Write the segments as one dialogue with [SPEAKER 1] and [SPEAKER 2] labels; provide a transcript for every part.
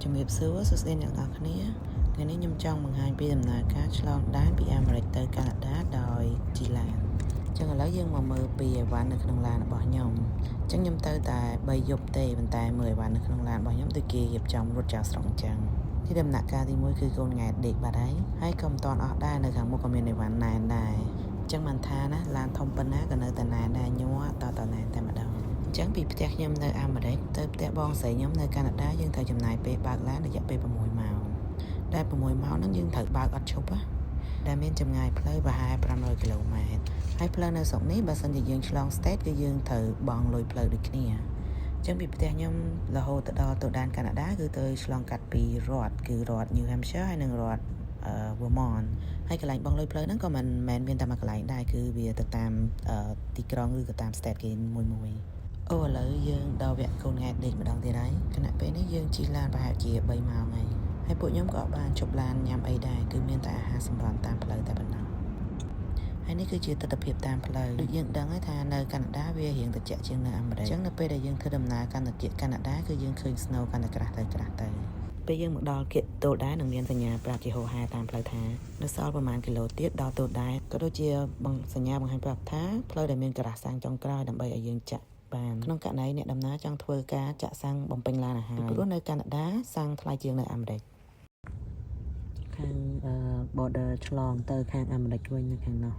[SPEAKER 1] ជំរាបសួរសួស្តីអ្នកនរគ្នាថ្ងៃនេះខ្ញុំចង់បង្ហាញពីដំណើរការឆ្លងដែនពីអាមេរិកទៅកាណាដាដោយជីឡានអញ្ចឹងឥឡូវយើងមកមើលពីអីវ៉ាន់នៅក្នុងឡានរបស់ខ្ញុំអញ្ចឹងខ្ញុំទៅតែ3យប់ទេប៉ុន្តែមើលអីវ៉ាន់នៅក្នុងឡានរបស់ខ្ញុំដូចគេរៀបចំរត់ចោលស្រុកអញ្ចឹងទីដំណាក់កាលទី1គឺកូនង៉ែតដេកបាត់ហើយក៏មិនតាន់អស់ដែរនៅខាងមុខក៏មានអីវ៉ាន់ណែនដែរអញ្ចឹងមិនថាណាឡានធំប៉ុណ្ណាក៏នៅតែណែនដែរញ័រតណែនតែម្ដងអញ្ចឹងពីផ្ទះខ្ញុំនៅអាមេរិកទៅផ្ទះបងស្រីខ្ញុំនៅកាណាដាយើងត្រូវចំណាយពេលបើកឡានរយៈពេល6ម៉ោងតែ6ម៉ោងហ្នឹងយើងត្រូវបើកអត់ឈប់ណាដែលមានចម្ងាយផ្លូវប្រហែល500គីឡូម៉ែត្រហើយផ្លូវនៅស្រុកនេះបើសិនជាយើងឆ្លង state គឺយើងត្រូវបង់លុយផ្លូវដូចគ្នាអញ្ចឹងពីផ្ទះខ្ញុំរហូតដល់ទៅដែនកាណាដាគឺទៅឆ្លងកាត់ពីរដ្ឋគឺរដ្ឋ New Hampshire ហើយនិងរដ្ឋ Vermont ហើយកន្លែងបង់លុយផ្លូវហ្នឹងក៏មិនមែនមានតែមួយកន្លែងដែរគឺវាទៅតាមទីក្រុងឬក៏តាម state គេមួយអូឥឡូវយើងដល់វគ្គកូនង៉ែតដេកម្ដងទៀតហើយខណៈពេលនេះយើងជិះឡានប្រហែលជា3ម៉ោងហើយពួកខ្ញុំក៏អត់បានជប់ឡានញ៉ាំអីដែរគឺមានតែអាហារសម្រន់តាមផ្លូវតែប៉ុណ្ណឹងហើយនេះគឺជាទស្សនវិជ្ជាតាមផ្លូវដូចយើងដឹងហើយថានៅកាណាដាវារៀងត្រជាក់ជាងនៅអាមេរិកអញ្ចឹងនៅពេលដែលយើងធ្វើដំណើរកាន់តែគៀកកាណាដាគឺយើងឃើញ snow កាន់តែក្រាស់ទៅពេលយើងមកដល់គៀកតូលដែរនឹងមានសញ្ញាប្រាប់ជាហូរហែតាមផ្លូវថានៅសល់ប្រហែលគីឡូទៀតដល់តូលដែរក៏ដូចជាសញ្ញាបង្ហាញប្រាប់ថាផ្លូវដែលមានក្រាស់សាំងចុងក្រោយដើម្បីឲ្យយើងចាក់បានក្នុងករណីអ្នកដំណើរចង់ធ្វើការចាក់សាំងបំពេញឡានអាហារព្រោះនៅកាណាដាសាំងថ្លៃជាងនៅអាមេរិកខាងborder ឆ្លងទៅខាងអាមេរិកវិញនៅខាងនោះ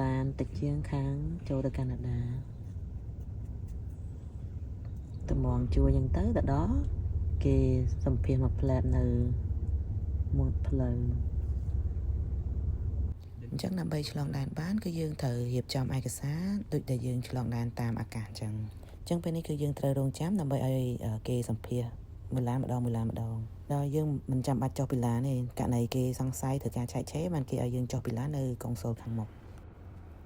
[SPEAKER 1] ឡានតិចជាងខាងចូលទៅកាណាដាតម្ងជួរយ៉ាងទៅដល់គេសម្ភាសមកផ្លែតនៅមាត់ផ្លូវអញ្ចឹងដើម្បីឆ្លងដែនបានគឺយើងត្រូវរៀបចំឯកសារដូចដែលយើងឆ្លងដែនតាមអាកាសអញ្ចឹងពេលនេះគឺយើងត្រូវរងចាំដើម្បីឲ្យគេសម្ភាសមួយឡានម្ដងដល់យើងមិនចាំបាច់ចុះពីឡានទេករណីគេសង្ស័យធ្វើការឆែកឆេរបានគេឲ្យយើងចុះពីឡាននៅកុងស៊ុលខាងមុខ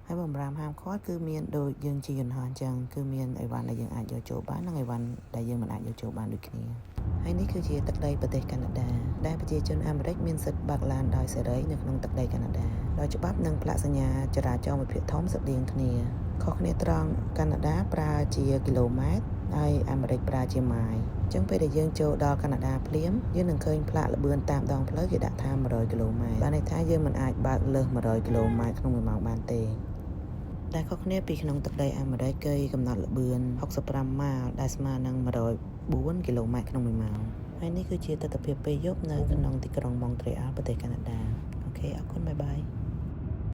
[SPEAKER 1] ហើយបំរាមហាមឃាត់គឺមានដូចយើងជាយន្តហោះអញ្ចឹងគឺមានអីវ៉ាន់ដែលយើងអាចយកចូលបាននិងអីវ៉ាន់ដែលយើងមិនអាចយកចូលបានដូចគ្នាហើយនេះគឺជាទឹកដីប្រទេសកាណាដាដែលប្រជាជនអាមេរិកមានសិទ្ធិបើកឡានដោយសេរីនៅក្នុងទឹកដីកាណាដាដោយច្បាប់និងផ្លាកសញ្ញាចរាចរណ៍មួយភាគធំស្រដៀងគ្នាខុសគ្នាត្រង់កាណាដាប្រើជាគីឡូម៉ែត្រហើយអាមេរិកប្រើជាម៉ាយអញ្ចឹងពេលដែលយើងចូលដល់កាណាដាភ្លាមយើងនឹងឃើញផ្លាកល្បឿនតាមដងផ្លូវគេដាក់ថា100គីឡូម៉ែត្របានន័យថាយើងមិនអាចបើកលើស100គីឡូម៉ែត្រក្នុង1ម៉ោងបានទេតែខុសគ្នាពីក្នុងទឹកដីអាមេរិកគេកំណត់ល្បឿន65ម៉ាល់ដែលស្មើនឹង104គីឡូម៉ែត្រក្នុង1ម៉ោងហើយនេះគឺជាទស្សនវិជ្ជាពេលយប់នៅក្នុងទីក្រុង Montreal ប្រទេសកាណាដាអូខេអរគុណបាយបាយ